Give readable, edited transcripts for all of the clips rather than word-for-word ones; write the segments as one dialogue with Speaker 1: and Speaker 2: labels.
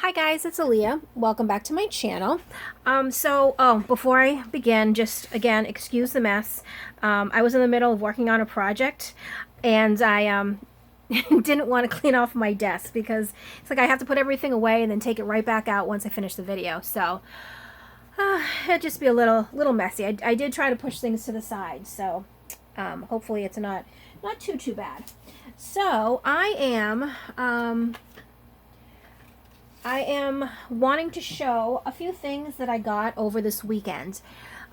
Speaker 1: Hi guys, it's Aaliyah. Welcome back to my channel. Before I begin, just again, excuse the mess. I was in the middle of working on a project and I didn't want to clean off my desk because it's like I have to put everything away and then take it right back out once I finish the video. So it'd just be a little messy. I did try to push things to the side, so hopefully it's not too bad. So I am wanting to show a few things that I got over this weekend.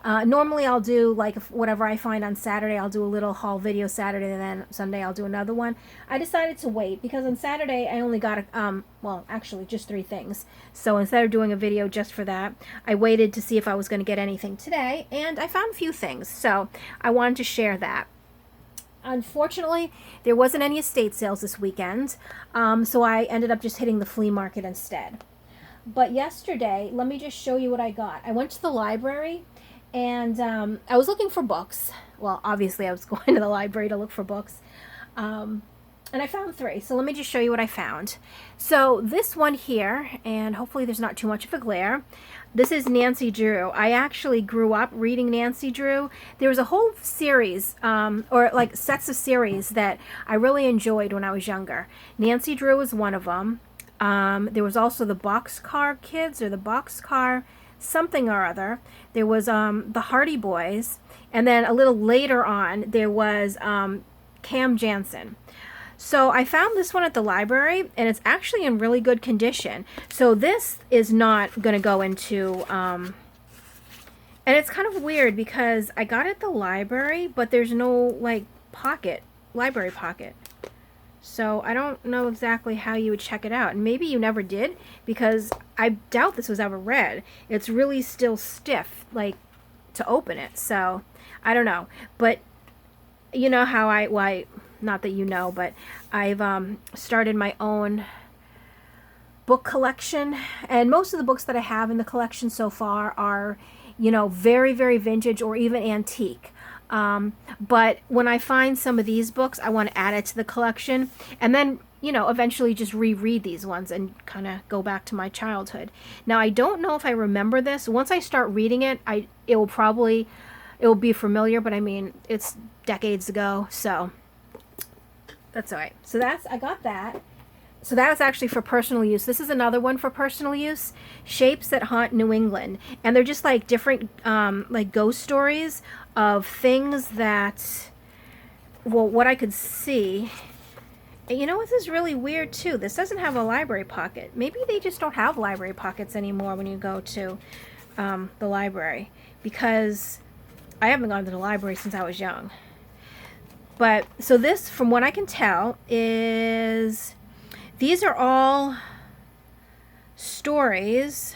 Speaker 1: Normally I'll do like whatever I find on Saturday. I'll do a little haul video Saturday, and then Sunday I'll do another one. I decided to wait because on Saturday I only got well, actually just 3 things. So instead of doing a video just for that, I waited to see if I was going to get anything today, and I found a few things. So I wanted to share that. Unfortunately, there wasn't any estate sales this weekend, so I ended up just hitting the flea market instead. But yesterday, let me just show you what I got. I went to the library, and I was looking for books. Well, obviously, I was going to the library to look for books. And I found 3, so let me just show you what I found. So this one here, and hopefully there's not too much of a glare, this is Nancy Drew. I actually grew up reading Nancy Drew. There was a whole series, or like sets of series that I really enjoyed when I was younger. Nancy Drew was one of them. There was also the Boxcar Kids, or the Boxcar something or other. There was the Hardy Boys, and then a little later on there was Cam Jansen. So I found this one at the library, and it's actually in really good condition. So this is not going to go into, and it's kind of weird because I got it at the library, but there's no like library pocket. So I don't know exactly how you would check it out. And maybe you never did, because I doubt this was ever read. It's really still stiff, like, to open it. So I don't know. But you know how not that you know, but I've started my own book collection, and most of the books that I have in the collection so far are, you know, very, very vintage or even antique. But when I find some of these books, I want to add it to the collection, and then, you know, eventually just reread these ones and kind of go back to my childhood. Now, I don't know if I remember this. Once I start reading it, it will be familiar, but I mean, it's decades ago, so that's all right. So I got that. So that was actually for personal use. This is another one for personal use. Shapes That Haunt New England. And they're just like different like ghost stories of things that, well, what I could see. And you know what, this is really weird too. This doesn't have a library pocket. Maybe they just don't have library pockets anymore when you go to the library, because I haven't gone to the library since I was young. But so this, from what I can tell, these are all stories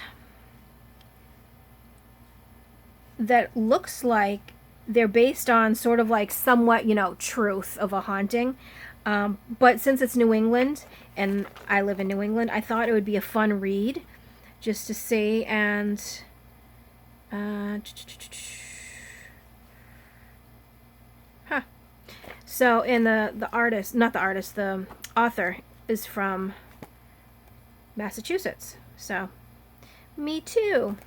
Speaker 1: that looks like they're based on sort of like somewhat, you know, truth of a haunting. But since it's New England and I live in New England, I thought it would be a fun read just to see. And so, and the author is from Massachusetts. So, me too.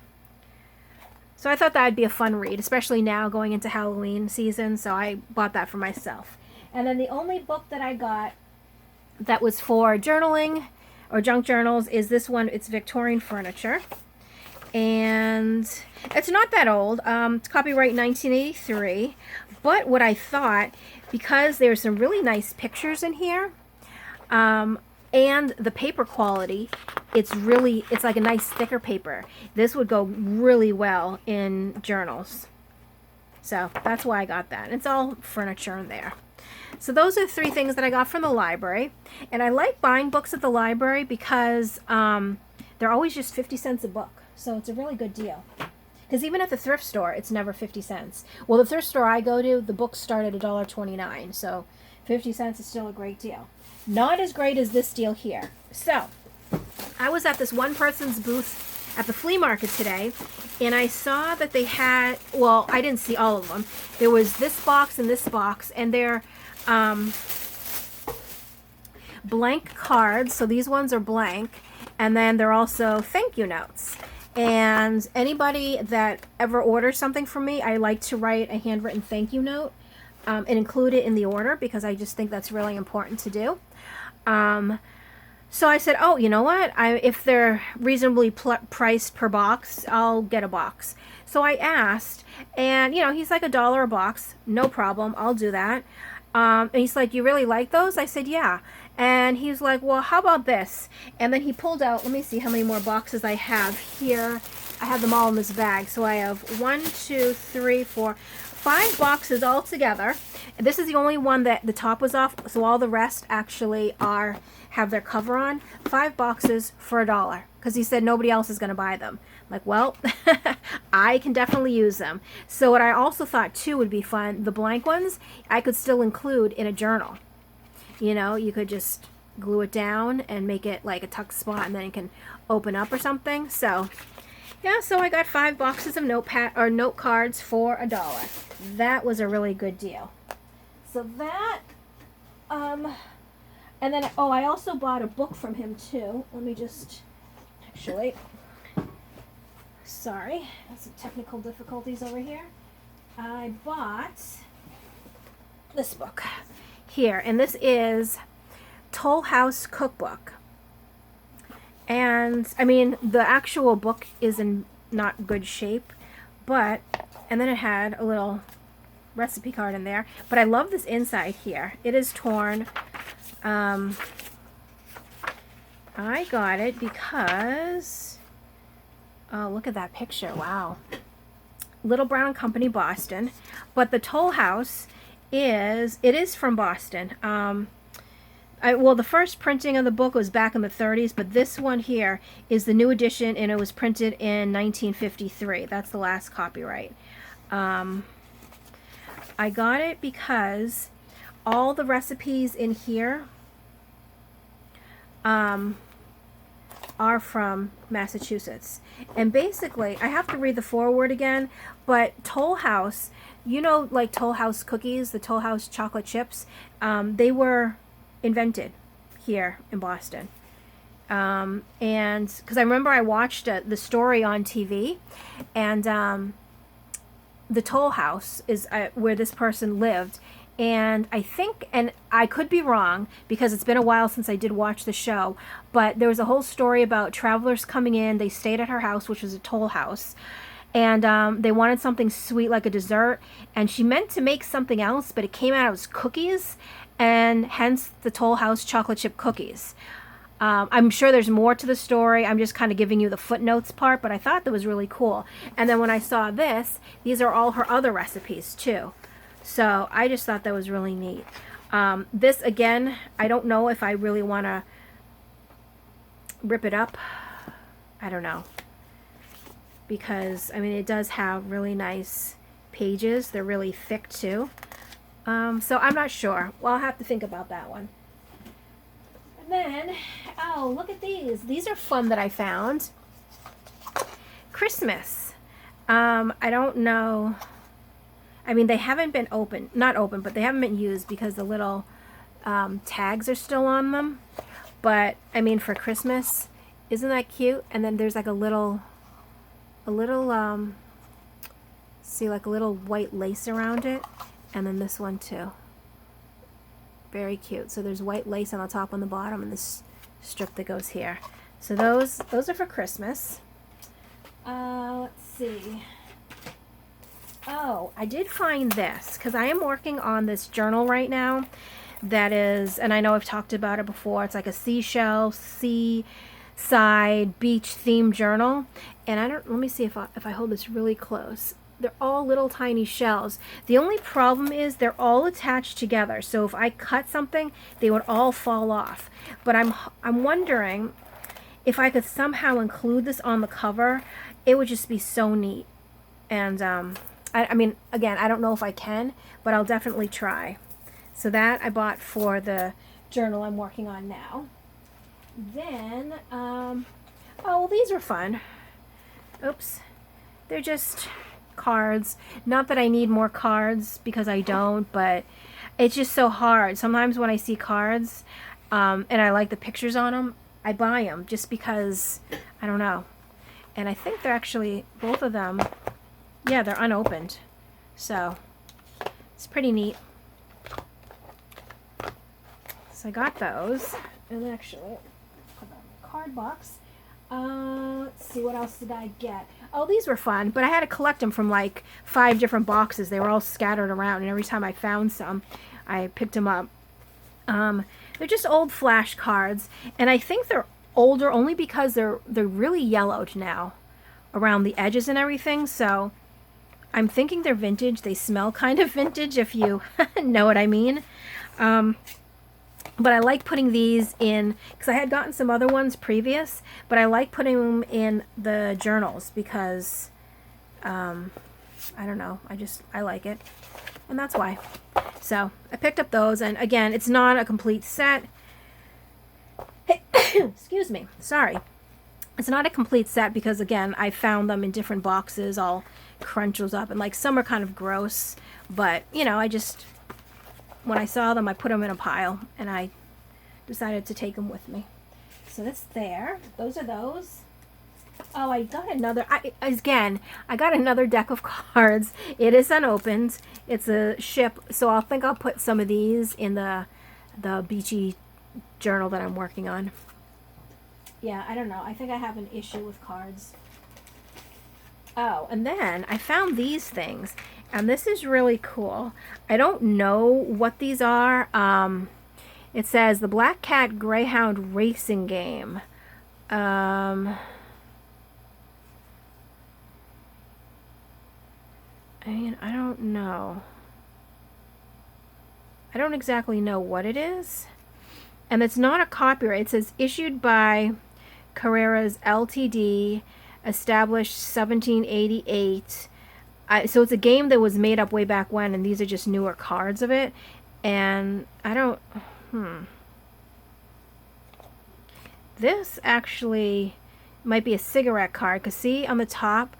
Speaker 1: So I thought that would be a fun read, especially now going into Halloween season. So I bought that for myself. And then the only book that I got that was for journaling or junk journals is this one. It's Victorian Furniture. And it's not that old. It's copyright 1983. But what I thought, because there's some really nice pictures in here, and the paper quality, it's like a nice thicker paper. This would go really well in journals. So that's why I got that. And it's all furniture in there. So those are 3 things that I got from the library. And I like buying books at the library because they're always just 50 cents a book. So it's a really good deal. Because even at the thrift store, it's never 50 cents. Well, the thrift store I go to, the books start at $1.29. So 50 cents is still a great deal. Not as great as this deal here. So I was at this one person's booth at the flea market today, and I saw that they had, well, I didn't see all of them. There was this box and this box, and they're blank cards. So these ones are blank. And then they're also thank you notes. And anybody that ever orders something from me, I like to write a handwritten thank you note and include it in the order because I just think that's really important to do. So I said, oh, you know what? If they're reasonably priced per box, I'll get a box. So I asked, and he's like $1 a box. No problem. I'll do that. And he's like, you really like those? I said, yeah. And he's like, well, how about this? And then he pulled out, let me see how many more boxes I have here. I have them all in this bag. So I have 1, 2, 3, 4, 5 boxes all together. And this is the only one that the top was off. So all the rest actually have their cover on. 5 boxes for $1 because he said nobody else is going to buy them. I'm like, well, I can definitely use them. So what I also thought too would be fun, the blank ones, I could still include in a journal. You could just glue it down and make it like a tuck spot and then it can open up or something. So yeah, so I got 5 boxes of note cards for $1. That was a really good deal. So that, and then, oh, I also bought a book from him too. Let me just, actually, sorry, got some technical difficulties over here. I bought this book here, and this is Toll House Cookbook. And, I mean, the actual book is in not good shape, but, and then it had a little recipe card in there, but I love this inside here. It is torn. I got it because, oh, look at that picture. Wow. Little Brown Company, Boston. But the Toll House it is from Boston. Well, the first printing of the book was back in the 30s, but this one here is the new edition, and it was printed in 1953. That's the last copyright. I got it because all the recipes in here are from Massachusetts. And basically, I have to read the foreword again, but Toll House, like Toll House cookies, the Toll House chocolate chips, they were invented here in Boston. And because I remember I watched the story on TV, and the Toll House is where this person lived. And I think, and I could be wrong because it's been a while since I did watch the show, but there was a whole story about travelers coming in. They stayed at her house, which was a toll house, and they wanted something sweet like a dessert, and she meant to make something else, but it came out as cookies, and hence the Toll House chocolate chip cookies. I'm sure there's more to the story. I'm just kind of giving you the footnotes part, but I thought that was really cool. And then when I saw this, these are all her other recipes too. So I just thought that was really neat. This, again, I don't know if I really want to rip it up. I don't know. Because, I mean, it does have really nice pages. They're really thick too. So I'm not sure. Well, I'll have to think about that one. And then, oh, look at these. These are fun that I found. Christmas. I don't know. I mean, they haven't been not open, but they haven't been used because the little tags are still on them. But, I mean, for Christmas, isn't that cute? And then there's like a little, see, like a little white lace around it. And then this one too. Very cute. So there's white lace on the top and the bottom, and this strip that goes here. So those are for Christmas. Let's see. Oh, I did find this because I am working on this journal right now that is, and I know I've talked about it before, it's like a seashell, seaside, beach themed journal. And let me see if I hold this really close. They're all little tiny shells. The only problem is they're all attached together. So if I cut something, they would all fall off. But I'm wondering if I could somehow include this on the cover. It would just be so neat. And I mean, again, I don't know if I can, but I'll definitely try. So that I bought for the journal I'm working on now. Then, oh, well, these are fun. Oops. They're just cards. Not that I need more cards, because I don't, but it's just so hard. Sometimes when I see cards, and I like the pictures on them, I buy them just because, I don't know. And I think they're actually, both of them, yeah, they're unopened. So, it's pretty neat. So I got those. And actually, put that in the card box. Let's see, what else did I get? Oh, these were fun, but I had to collect them from like 5 different boxes. They were all scattered around, and every time I found some, I picked them up. They're just old flashcards, and I think they're older only because they're really yellowed now around the edges and everything, so I'm thinking they're vintage. They smell kind of vintage, if you know what I mean. But I like putting these in, because I had gotten some other ones previous, but I like putting them in the journals because, I don't know, I like it, and that's why. So I picked up those, and again, it's not a complete set. Excuse me, sorry. It's not a complete set because, again, I found them in different boxes, all crunchers up, and like some are kind of gross, but, you know, when I saw them, I put them in a pile, and I decided to take them with me. So that's there. Those are those. Oh, I got another, I got another deck of cards. It is unopened. It's a ship, so I think I'll put some of these in the beachy journal that I'm working on. Yeah, I don't know. I think I have an issue with cards. Oh, and then I found these things, and this is really cool. I don't know what these are. It says the Black Cat Greyhound Racing Game. I mean, I don't know. I don't exactly know what it is. And it's not a copyright. It says issued by Carreras Ltd, established 1788. So it's a game that was made up way back when, and these are just newer cards of it. And I don't... This actually might be a cigarette card, because see on the top,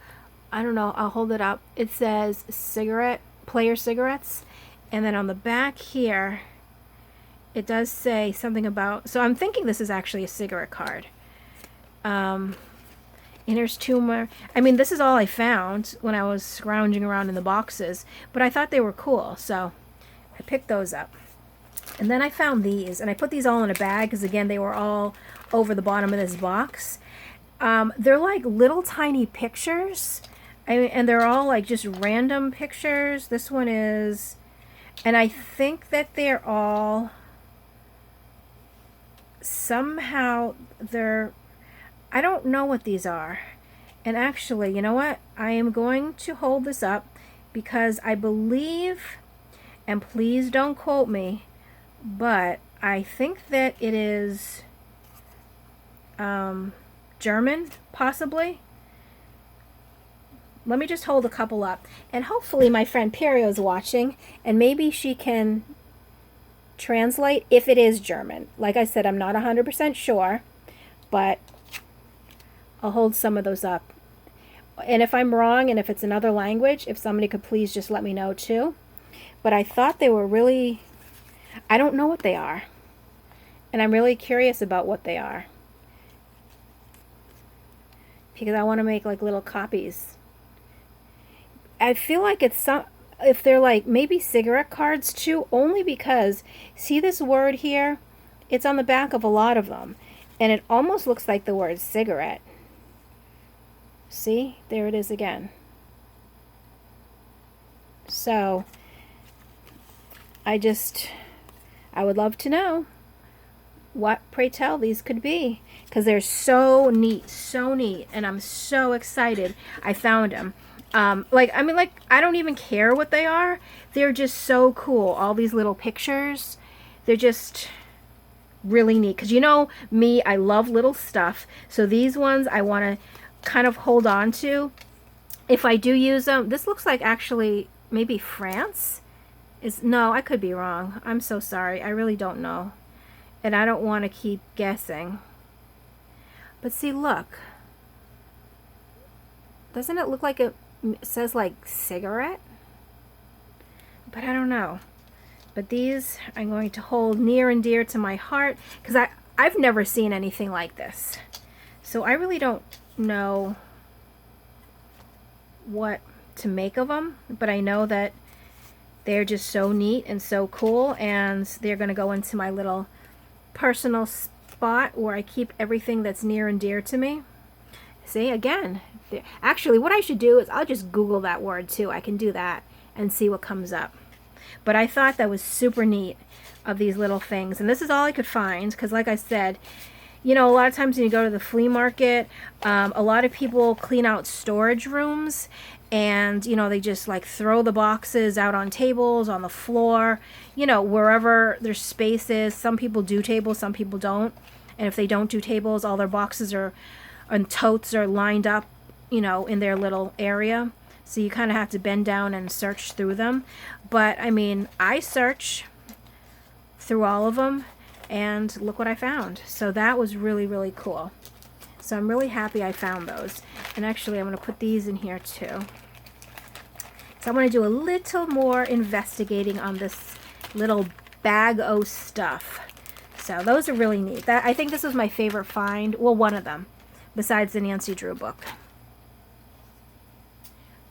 Speaker 1: I don't know, I'll hold it up. It says player cigarettes, and then on the back here, it does say something about, so I'm thinking this is actually a cigarette card. And there's 2 more. I mean, this is all I found when I was scrounging around in the boxes, but I thought they were cool, so I picked those up. And then I found these, and I put these all in a bag because, again, they were all over the bottom of this box. They're like little tiny pictures, and they're all like just random pictures. This one is, and I think that they're all somehow, I don't know what these are. And actually, you know what? I am going to hold this up because I believe, and please don't quote me, but I think that it is German, possibly. Let me just hold a couple up. And hopefully my friend Perio is watching, and maybe she can translate if it is German. Like I said, I'm not 100% sure, but I'll hold some of those up. And if I'm wrong, and if it's another language, if somebody could please just let me know too. But I thought they were really, I don't know what they are. And I'm really curious about what they are, because I want to make like little copies. I feel like it's some, if they're like maybe cigarette cards too, only because, see this word here? It's on the back of a lot of them. And it almost looks like the word cigarette. See? There it is again. So, I would love to know what, pray tell, these could be. Because they're so neat, and I'm so excited I found them. I don't even care what they are. They're just so cool. All these little pictures, they're just really neat. Because you know me, I love little stuff. So these ones I want to kind of hold on to if I do use them. This looks like actually maybe France. No, I could be wrong. I'm so sorry. I really don't know. And I don't want to keep guessing. But see, look. Doesn't it look like it says like cigarette? But I don't know. But these I'm going to hold near and dear to my heart, because I've never seen anything like this. So I really don't know what to make of them, but I know that they're just so neat and so cool, and they're going to go into my little personal spot where I keep everything that's near and dear to me. See, again, actually what I should do is I'll just Google that word too. I can do that and see what comes up. But I thought that was super neat of these little things, and this is all I could find, because like I said, you know, a lot of times when you go to the flea market, a lot of people clean out storage rooms, and you know, they just like throw the boxes out on tables, on the floor, you know, wherever their space is. Some people do tables, some people don't, and if they don't do tables, all their boxes are and totes are lined up, you know, in their little area, so you kind of have to bend down and search through them. But I mean, I search through all of them, and look what I found. So that was really, really cool. So I'm really happy I found those. And actually I'm going to put these in here too. So I'm going to do a little more investigating on this little bag o' stuff. So those are really neat. I think this was my favorite find. Well, one of them, besides the Nancy Drew book.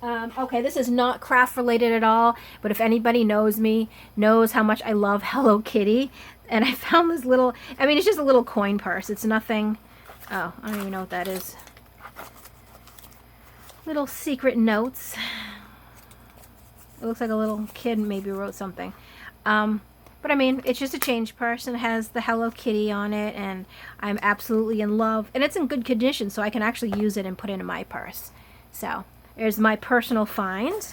Speaker 1: Okay, this is not craft related at all, but if anybody knows me, knows how much I love Hello Kitty. And I found this little, I mean, it's just a little coin purse. It's nothing, oh, I don't even know what that is. Little secret notes. It looks like a little kid maybe wrote something. But I mean, it's just a change purse, and it has the Hello Kitty on it, and I'm absolutely in love. And it's in good condition, so I can actually use it and put it in my purse. So there's my personal find.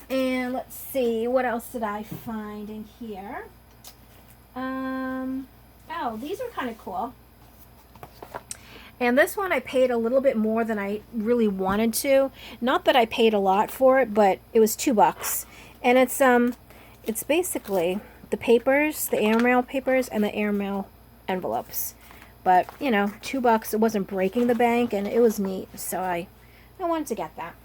Speaker 1: And let's see, what else did I find in here? Oh, these are kind of cool. And this one I paid a little bit more than I really wanted to. Not that I paid a lot for it, but it was $2. And it's basically the papers, the airmail papers, and the airmail envelopes. But, you know, $2, it wasn't breaking the bank, and it was neat. So I wanted to get that.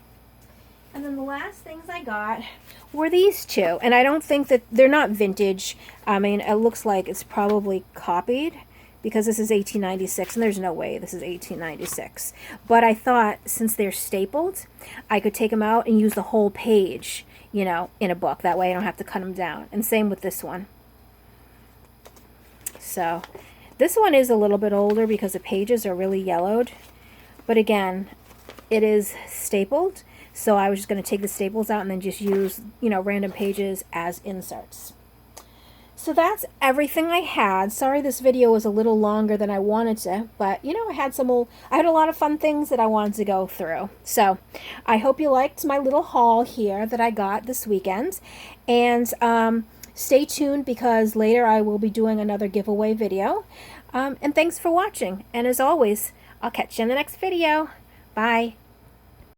Speaker 1: And then the last things I got were these two. And I don't think that they're not vintage. I mean, it looks like it's probably copied, because this is 1896, and there's no way this is 1896. But I thought, since they're stapled, I could take them out and use the whole page, you know, in a book. That way I don't have to cut them down. And same with this one. So this one is a little bit older because the pages are really yellowed. But again, it is stapled. So I was just going to take the staples out and then just use, you know, random pages as inserts. So that's everything I had. Sorry this video was a little longer than I wanted to, but you know, I had a lot of fun things that I wanted to go through. So I hope you liked my little haul here that I got this weekend. And stay tuned, because later I will be doing another giveaway video. And thanks for watching. And as always, I'll catch you in the next video. Bye.